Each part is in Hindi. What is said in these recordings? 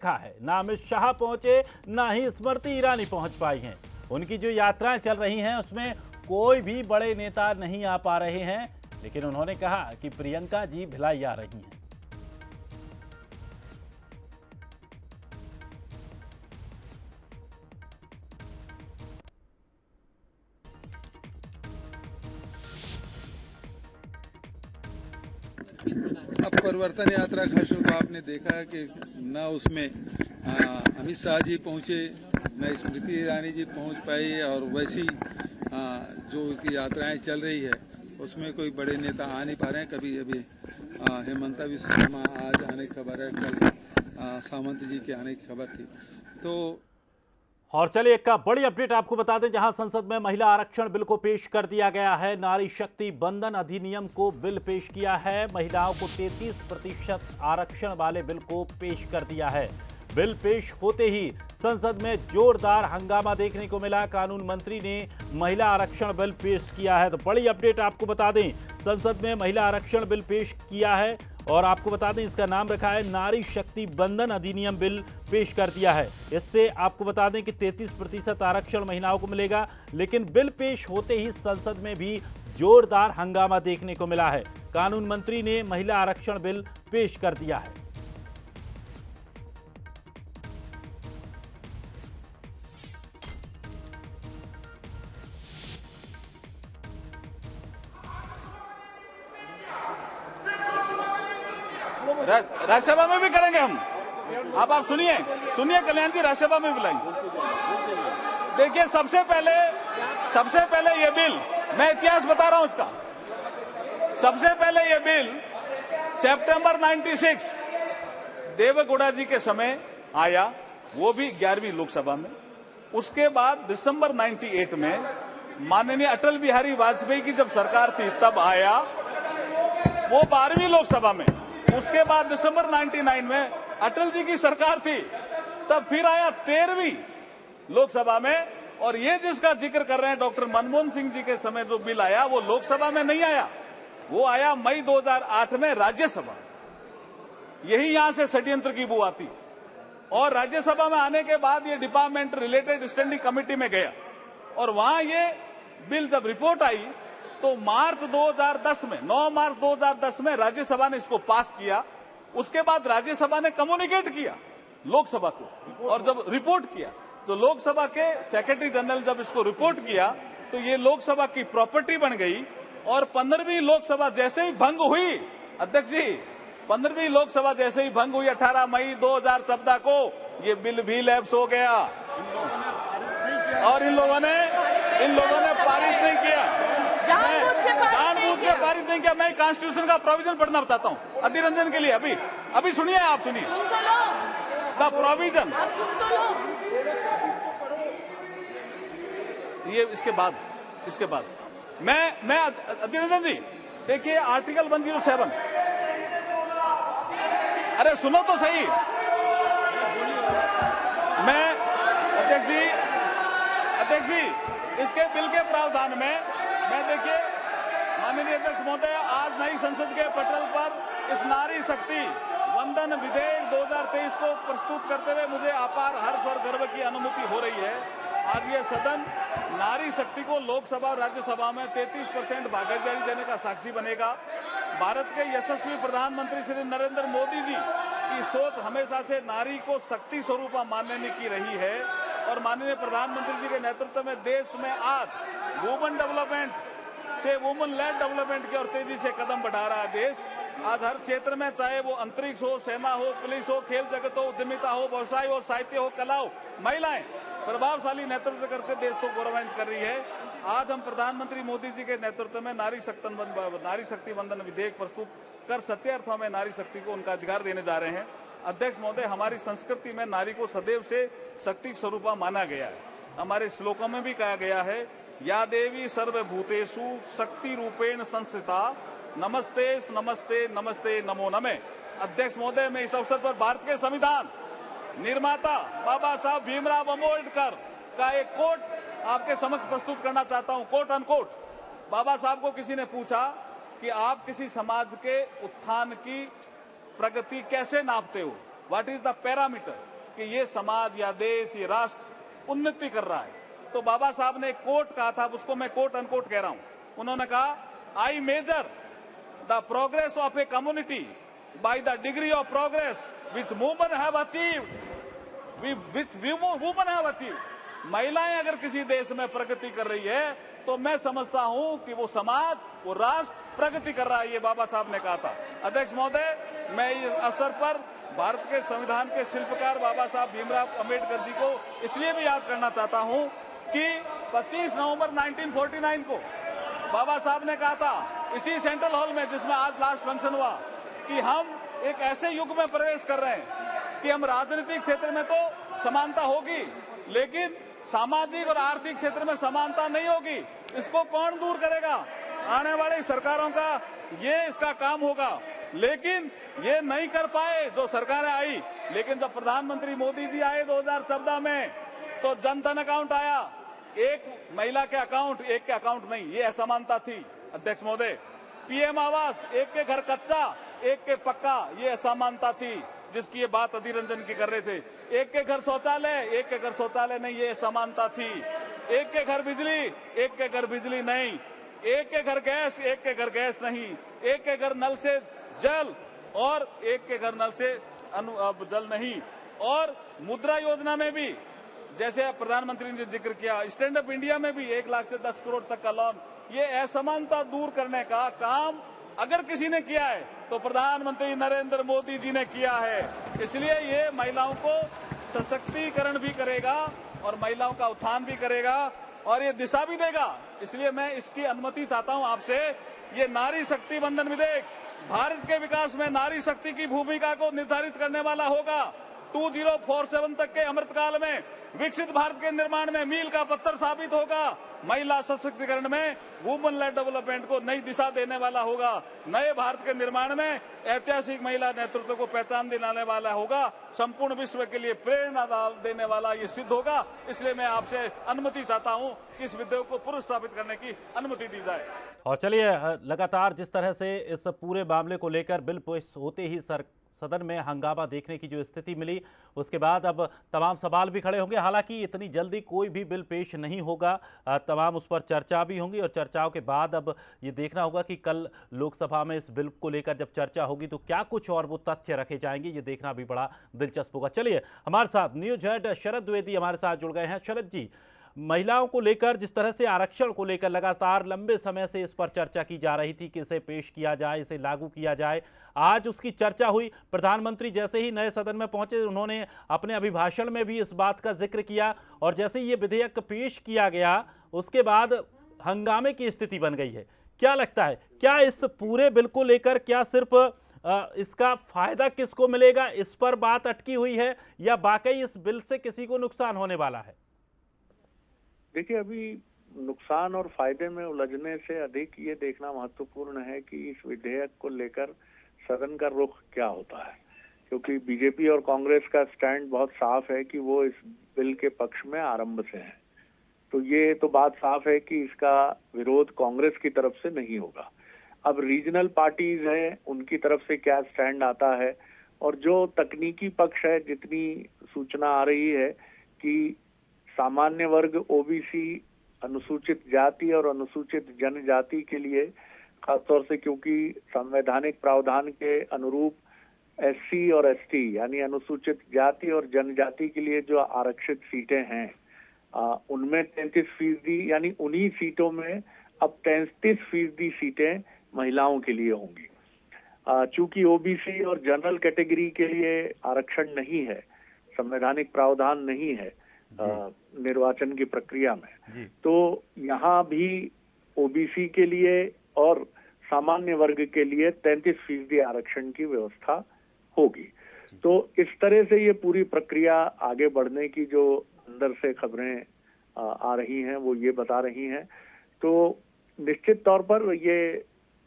देखा है। ना अमित शाह पहुंचे, ना ही स्मृति ईरानी पहुंच पाई हैं। उनकी जो यात्राएं चल रही हैं उसमें कोई भी बड़े नेता नहीं आ पा रहे हैं, लेकिन उन्होंने कहा कि प्रियंका जी भिलाई आ रही हैं। अब परिवर्तन यात्रा का शुरू आपने देखा है कि न उसमें अमित शाह जी पहुंचे, न स्मृति ईरानी जी पहुंच पाई, और वैसी जो की यात्राएं चल रही है उसमें कोई बड़े नेता आ नहीं पा रहे हैं। कभी अभी हेमंता विश्व शर्मा आज आने की खबर है, कल सामंत जी के आने की खबर थी। तो और चलिए एक का बड़ी अपडेट आपको बता दें, जहां संसद में महिला आरक्षण बिल को पेश कर दिया गया है। नारी शक्ति बंधन अधिनियम को बिल पेश किया है। महिलाओं को 33% आरक्षण वाले बिल को पेश कर दिया है। बिल पेश होते ही संसद में जोरदार हंगामा देखने को मिला। कानून मंत्री ने महिला आरक्षण बिल पेश किया है। तो बड़ी अपडेट आपको बता दें, संसद में महिला आरक्षण बिल पेश किया है और आपको बता दें इसका नाम रखा है नारी शक्ति बंधन अधिनियम बिल पेश कर दिया है। इससे आपको बता दें कि 33% आरक्षण महिलाओं को मिलेगा। लेकिन बिल पेश होते ही संसद में भी जोरदार हंगामा देखने को मिला है। कानून मंत्री ने महिला आरक्षण बिल पेश कर दिया है। राज्यसभा में भी करेंगे हम। आप सुनिए कल्याण जी, राज्यसभा में बुलाएंगे। देखिए सबसे पहले ये बिल, मैं इतिहास बता रहा हूं इसका। सबसे पहले ये बिल सितंबर 96 देवेगौड़ा जी के समय आया, वो भी 11वीं लोकसभा में। उसके बाद दिसंबर 98 में माननीय अटल बिहारी वाजपेयी की जब सरकार थी तब आया, वो 12वीं लोकसभा में। उसके बाद दिसंबर 99 में अटल जी की सरकार थी, तब फिर आया 13वीं लोकसभा में। और ये जिसका जिक्र कर रहे हैं डॉक्टर मनमोहन सिंह जी के समय जो बिल आया, वो लोकसभा में नहीं आया, वो आया मई 2008 में राज्यसभा। यही यहां से षड्यंत्र की बू आती। और राज्यसभा में आने के बाद ये डिपार्टमेंट रिलेटेड स्टैंडिंग कमेटी में गया, और वहां ये बिल जब रिपोर्ट आई तो मार्च 2010 में 9 मार्च 2010 में राज्यसभा ने इसको पास किया। उसके बाद राज्यसभा ने कम्युनिकेट किया लोकसभा को, और जब रिपोर्ट किया तो लोकसभा के सेक्रेटरी जनरल जब इसको रिपोर्ट किया तो ये लोकसभा की प्रॉपर्टी बन गई। और 15वीं लोकसभा जैसे ही भंग हुई, अध्यक्ष जी, 15वीं लोकसभा जैसे ही भंग हुई 18 मई 2014 को, ये बिल भी लैप्स हो गया और इन लोगों ने पारित नहीं किया, जानबूझ के पारित नहीं किया। मैं कॉन्स्टिट्यूशन का प्रोविजन पढ़ना बताता हूँ अधीर रंजन के लिए। अभी सुनिए, आप सुनिए द प्रोविजन। ये इसके बाद मैं अधीर रंजन जी, देखिए आर्टिकल 107। अरे सुनो तो सही। मैं अध्यक्ष जी इसके बिल के प्रावधान में मैं, देखिए माननीय अध्यक्ष महोदय, आज नई संसद के पटल पर इस नारी शक्ति वंदन विधेयक 2023 को प्रस्तुत करते हुए मुझे अपार हर्ष और गर्व की अनुभूति हो रही है। आज ये सदन नारी शक्ति को लोकसभा और राज्यसभा में 33% भागीदारी देने का साक्षी बनेगा। भारत के यशस्वी प्रधानमंत्री श्री नरेंद्र मोदी जी की सोच हमेशा से नारी को शक्ति स्वरूप मानने की रही है, और माननीय प्रधानमंत्री जी के नेतृत्व में देश में आज वुमेन डेवलपमेंट से वुमेन लेड डेवलपमेंट की ओर तेजी से कदम बढ़ा रहा है देश। आज हर क्षेत्र में, चाहे वो अंतरिक्ष हो, सेना हो, पुलिस हो, खेल जगत हो, उद्यमिता हो, व्यवसाय हो, साहित्य हो, कला हो, महिलाएं प्रभावशाली नेतृत्व करके देश को गौरवान्वित कर रही है। आज हम प्रधानमंत्री मोदी जी के नेतृत्व में नारी शक्ति वंदन विधेयक प्रस्तुत कर सच्चे अर्थों में नारी शक्ति को उनका अधिकार देने जा रहे हैं। अध्यक्ष महोदय, हमारी संस्कृति में नारी को सदैव से शक्ति स्वरूपा माना गया है। हमारे श्लोकों में भी कहा गया है, या देवी सर्वभूतेषु शक्ति रूपेण संस्थिता, नमस्ते नमस्ते नमस्ते नमो नमे। अध्यक्ष महोदय, मैं इस अवसर पर भारत के संविधान निर्माता बाबा साहब भीमराव अम्बेडकर का एक कोट आपके समक्ष प्रस्तुत करना चाहता हूं, कोट अनकोट। बाबा साहब को किसी ने पूछा कि आप किसी समाज के उत्थान की प्रगति कैसे नापते हो, व्हाट इज द पैरामीटर। कि ये समाज या देश, ये राष्ट्र उन्नति कर रहा है। तो बाबा साहब ने एक कोट कहा था, उसको मैं कोट अनकोट कह रहा हूं। उन्होंने कहा, I measure the progress of a community by the degree of progress which women have achieved, which women have achieved. महिलाएं अगर किसी देश में प्रगति कर रही है तो मैं समझता हूं कि वो समाज, वो राष्ट्र प्रगति कर रहा है। ये बाबा साहब ने कहा था। अध्यक्ष महोदय, मैं इस अवसर पर भारत के संविधान के शिल्पकार बाबा साहब भीमराव अंबेडकर जी को इसलिए भी याद करना चाहता हूं कि 25 नवंबर 1949 को बाबा साहब ने कहा था इसी सेंट्रल हॉल में, जिसमें आज लास्ट फंक्शन हुआ, कि हम एक ऐसे युग में प्रवेश कर रहे हैं कि हम राजनीतिक क्षेत्र में तो समानता होगी, लेकिन सामाजिक और आर्थिक क्षेत्र में समानता नहीं होगी। इसको कौन दूर करेगा? आने वाली सरकारों का ये इसका काम होगा। लेकिन ये नहीं कर पाए जो सरकारें आई। लेकिन जब प्रधानमंत्री मोदी जी आए 2014 में, तो जन धन अकाउंट आया, एक महिला के अकाउंट, एक के अकाउंट नहीं, ये असमानता थी। अध्यक्ष महोदय, पीएम आवास, एक के घर कच्चा, एक के पक्का, ये असमानता थी, जिसकी ये बात अधीर रंजन की कर रहे थे। एक के घर शौचालय, एक के घर शौचालय नहीं, ये असमानता थी। एक के घर बिजली, एक के घर बिजली नहीं। एक के घर गैस, एक के घर गैस नहीं। एक के घर नल से जल और एक के घर नल से जल नहीं। और मुद्रा योजना में भी, जैसे प्रधानमंत्री ने जिक्र किया, स्टैंड अप इंडिया में भी 1 लाख से 10 करोड़ तक का लोन। ये असमानता दूर करने का काम अगर किसी ने किया है तो प्रधानमंत्री नरेंद्र मोदी जी ने किया है। इसलिए ये महिलाओं को सशक्तिकरण भी करेगा और महिलाओं का उत्थान भी करेगा और ये दिशा भी देगा। इसलिए मैं इसकी अनुमति चाहता हूं आपसे। ये नारी शक्ति बंधन विधेयक भारत के विकास में नारी शक्ति की भूमिका को निर्धारित करने वाला होगा। 2047 तक के अमृतकाल में विकसित भारत के निर्माण में मील का पत्थर साबित होगा। महिला सशक्तिकरण में वुमेन लेड डेवलपमेंट को नई दिशा देने वाला होगा। नए भारत के निर्माण में ऐतिहासिक महिला नेतृत्व को पहचान दिलाने वाला होगा। संपूर्ण विश्व के लिए प्रेरणा देने वाला ये सिद्ध होगा। इसलिए मैं आपसे अनुमति चाहता हूं कि इस विधेयक को पुनर्स्थापित करने की अनुमति दी जाए। और चलिए, लगातार जिस तरह से इस पूरे मामले को लेकर बिल पेश होते ही सदन में हंगामा देखने की जो स्थिति मिली, उसके बाद अब तमाम सवाल भी खड़े होंगे। हालांकि इतनी जल्दी कोई भी बिल पेश नहीं होगा, तमाम उस पर चर्चा भी होंगी और चर्चाओं के बाद अब ये देखना होगा कि कल लोकसभा में इस बिल को लेकर जब चर्चा होगी तो क्या कुछ और वो तथ्य रखे जाएंगे, ये देखना भी बड़ा दिलचस्प होगा। चलिए, हमारे साथ न्यूज हेड शरद द्विवेदी हमारे साथ जुड़ गए हैं। शरद जी, महिलाओं को लेकर, जिस तरह से आरक्षण को लेकर लगातार लंबे समय से इस पर चर्चा की जा रही थी कि इसे पेश किया जाए, इसे लागू किया जाए, आज उसकी चर्चा हुई। प्रधानमंत्री जैसे ही नए सदन में पहुंचे, उन्होंने अपने अभिभाषण में भी इस बात का जिक्र किया और जैसे ही ये विधेयक पेश किया गया उसके बाद हंगामे की स्थिति बन गई है। क्या लगता है, क्या इस पूरे बिल को लेकर क्या सिर्फ इसका फायदा किसको मिलेगा, इस पर बात अटकी हुई है या वाकई इस बिल से किसी को नुकसान होने वाला है? देखिए, अभी नुकसान और फायदे में उलझने से अधिक ये देखना महत्वपूर्ण है कि इस विधेयक को लेकर सदन का रुख क्या होता है, क्योंकि बीजेपी और कांग्रेस का स्टैंड बहुत साफ है कि वो इस बिल के पक्ष में आरंभ से है। तो ये तो बात साफ है कि इसका विरोध कांग्रेस की तरफ से नहीं होगा। अब रीजनल पार्टीज हैं, उनकी तरफ से क्या स्टैंड आता है, और जो तकनीकी पक्ष है, जितनी सूचना आ रही है कि सामान्य वर्ग, ओबीसी, अनुसूचित जाति और अनुसूचित जनजाति के लिए खासतौर से, क्योंकि संवैधानिक प्रावधान के अनुरूप एससी और एसटी यानी अनुसूचित जाति और जनजाति के लिए जो आरक्षित सीटें हैं, उनमें 33% यानी उन्हीं सीटों में अब 33% सीटें महिलाओं के लिए होंगी। चूंकि ओबीसी और जनरल कैटेगरी के लिए आरक्षण नहीं है, संवैधानिक प्रावधान नहीं है निर्वाचन की प्रक्रिया में, तो यहाँ भी ओबीसी के लिए और सामान्य वर्ग के लिए 33% आरक्षण की व्यवस्था होगी। तो इस तरह से ये पूरी प्रक्रिया आगे बढ़ने की जो अंदर से खबरें आ रही हैं वो ये बता रही हैं। तो निश्चित तौर पर ये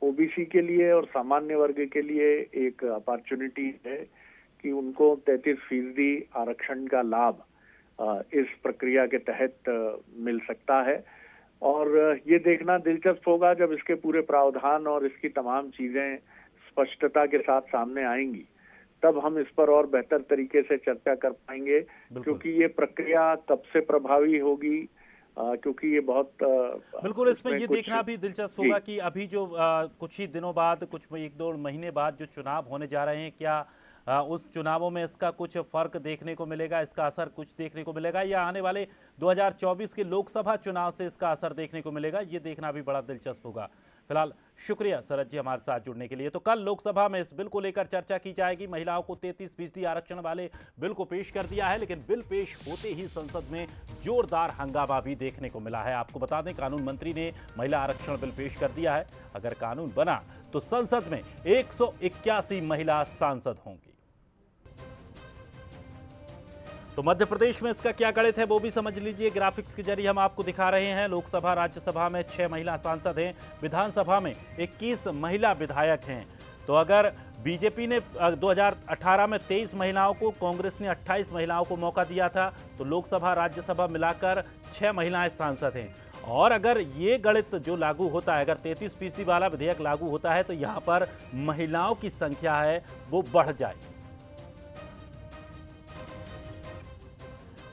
ओबीसी के लिए और सामान्य वर्ग के लिए एक अपॉर्चुनिटी है कि उनको 33% आरक्षण का लाभ इस प्रक्रिया के तहत मिल सकता है। और ये देखना दिलचस्प होगा जब इसके पूरे प्रावधान और इसकी तमाम चीजें स्पष्टता के साथ सामने आएंगी, तब हम इस पर और बेहतर तरीके से चर्चा कर पाएंगे, क्योंकि ये प्रक्रिया तब से प्रभावी होगी क्योंकि ये बहुत बिल्कुल इसमें ये देखना भी दिलचस्प होगा कि अभी जो कुछ ही दिनों बाद, कुछ 1-2 महीने बाद जो चुनाव होने जा रहे हैं, क्या उस चुनावों में इसका कुछ फर्क देखने को मिलेगा, इसका असर कुछ देखने को मिलेगा, या आने वाले 2024 के लोकसभा चुनाव से इसका असर देखने को मिलेगा, ये देखना भी बड़ा दिलचस्प होगा। फिलहाल शुक्रिया शरद जी हमारे साथ जुड़ने के लिए। तो कल लोकसभा में इस बिल को लेकर चर्चा की जाएगी। महिलाओं को 33% आरक्षण वाले बिल को पेश कर दिया है, लेकिन बिल पेश होते ही संसद में जोरदार हंगामा भी देखने को मिला है। आपको बता दें, कानून मंत्री ने महिला आरक्षण बिल पेश कर दिया है। अगर कानून बना तो संसद में 181 महिला सांसद होंगी। तो मध्य प्रदेश में इसका क्या गणित है वो भी समझ लीजिए। ग्राफिक्स के जरिए हम आपको दिखा रहे हैं। लोकसभा राज्यसभा में 6 महिला सांसद हैं, विधानसभा में 21 महिला विधायक हैं। तो अगर बीजेपी ने 2018 में 23 महिलाओं को, कांग्रेस ने 28 महिलाओं को मौका दिया था, तो लोकसभा राज्यसभा मिलाकर 6 महिलाएं सांसद हैं। और अगर ये गणित जो लागू होता है, अगर 33% वाला विधेयक लागू होता है, तो यहाँ पर महिलाओं की संख्या है वो बढ़ जाएगी।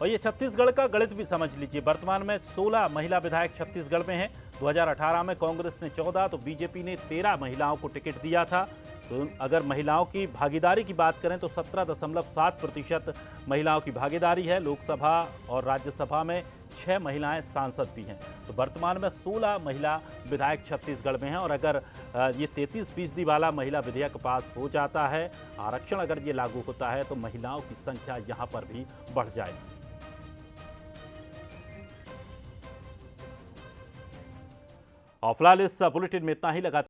और ये छत्तीसगढ़ का गणित भी समझ लीजिए। वर्तमान में 16 महिला विधायक छत्तीसगढ़ में हैं। 2018 में कांग्रेस ने 14 तो बीजेपी ने 13 महिलाओं को टिकट दिया था। तो अगर महिलाओं की भागीदारी की बात करें तो 17.7% महिलाओं की भागीदारी है। लोकसभा और राज्यसभा में 6 महिलाएं सांसद भी हैं। तो वर्तमान में 16 महिला विधायक छत्तीसगढ़ में हैं। और अगर ये 33% वाला महिला विधेयक पास हो जाता है, आरक्षण अगर ये लागू होता है, तो महिलाओं की संख्या यहाँ पर भी बढ़ जाएगी। और फिलहाल इस बुलेटिन में इतना ही। लगा